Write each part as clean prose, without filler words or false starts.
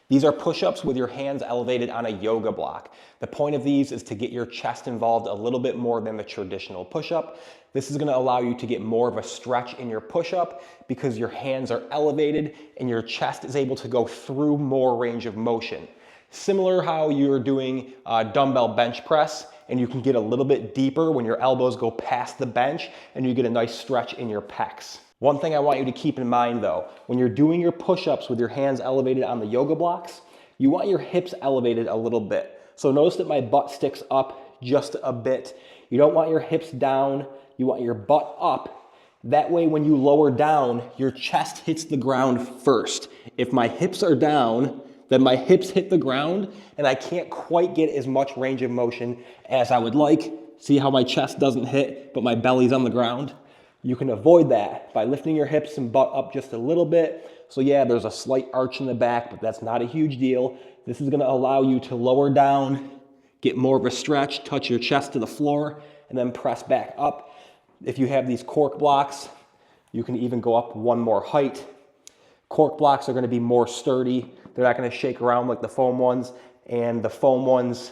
These are push-ups with your hands elevated on a yoga block. The point of these is to get your chest involved a little bit more than the traditional push-up. This is gonna allow you to get more of a stretch in your push-up because your hands are elevated and your chest is able to go through more range of motion. Similar how you're doing dumbbell bench press, and you can get a little bit deeper when your elbows go past the bench and you get a nice stretch in your pecs. One thing I want you to keep in mind though, when you're doing your push-ups with your hands elevated on the yoga blocks, you want your hips elevated a little bit. So notice that my butt sticks up just a bit. You don't want your hips down, you want your butt up. That way when you lower down, your chest hits the ground first. If my hips are down, then my hips hit the ground and I can't quite get as much range of motion as I would like. See how my chest doesn't hit, but my belly's on the ground? You can avoid that by lifting your hips and butt up just a little bit. So yeah, there's a slight arch in the back, but that's not a huge deal. This is gonna allow you to lower down, get more of a stretch, touch your chest to the floor, and then press back up. If you have these cork blocks, you can even go up one more height. Cork blocks are gonna be more sturdy. They're not gonna shake around like the foam ones, and the foam ones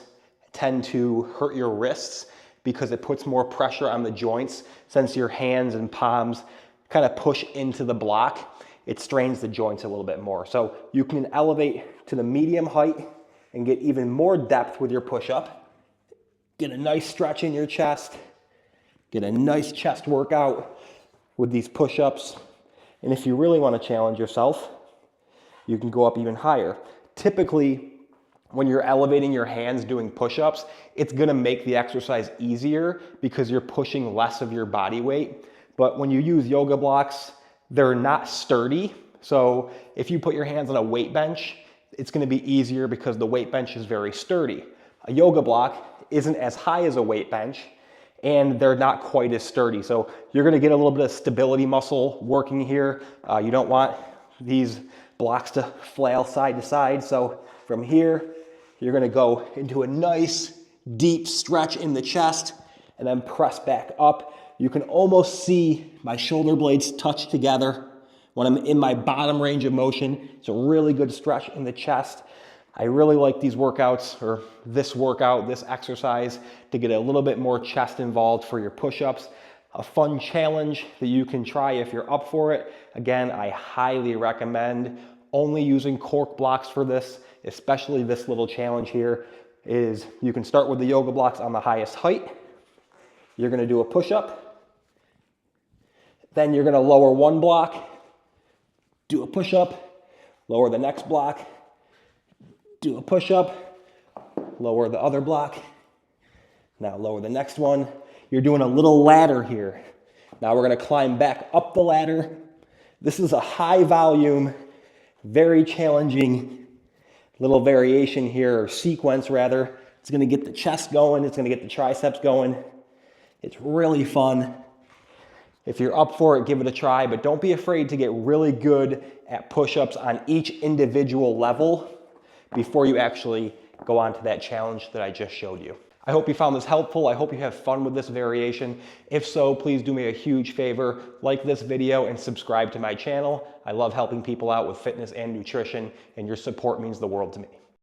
tend to hurt your wrists because it puts more pressure on the joints. Since your hands and palms kind of push into the block, it strains the joints a little bit more. So you can elevate to the medium height and get even more depth with your push-up. Get a nice stretch in your chest. Get a nice chest workout with these push-ups. And if you really want to challenge yourself, you can go up even higher. Typically, when you're elevating your hands doing push-ups, it's gonna make the exercise easier because you're pushing less of your body weight. But when you use yoga blocks, they're not sturdy. So if you put your hands on a weight bench, it's gonna be easier because the weight bench is very sturdy. A yoga block isn't as high as a weight bench and they're not quite as sturdy. So you're gonna get a little bit of stability muscle working here. You don't want these blocks to flail side to side. So from here, you're gonna go into a nice deep stretch in the chest and then press back up. You can almost see my shoulder blades touch together when I'm in my bottom range of motion. It's a really good stretch in the chest. I really like these workouts, or this workout, this exercise, to get a little bit more chest involved for your push-ups. A fun challenge that you can try if you're up for it. Again, I highly recommend only using cork blocks for this, especially this little challenge here. Is you can start with the yoga blocks on the highest height. You're gonna do a push-up. Then you're gonna lower one block, do a push-up, lower the next block, do a push-up, lower the other block. Now lower the next one. You're doing a little ladder here. Now we're gonna climb back up the ladder. This is a high volume, very challenging little variation here, or sequence rather. It's gonna get the chest going, it's gonna get the triceps going. It's really fun. If you're up for it, give it a try, but don't be afraid to get really good at push-ups on each individual level before you actually go on to that challenge that I just showed you. I hope you found this helpful. I hope you have fun with this variation. If so, please do me a huge favor, like this video and subscribe to my channel. I love helping people out with fitness and nutrition, and your support means the world to me.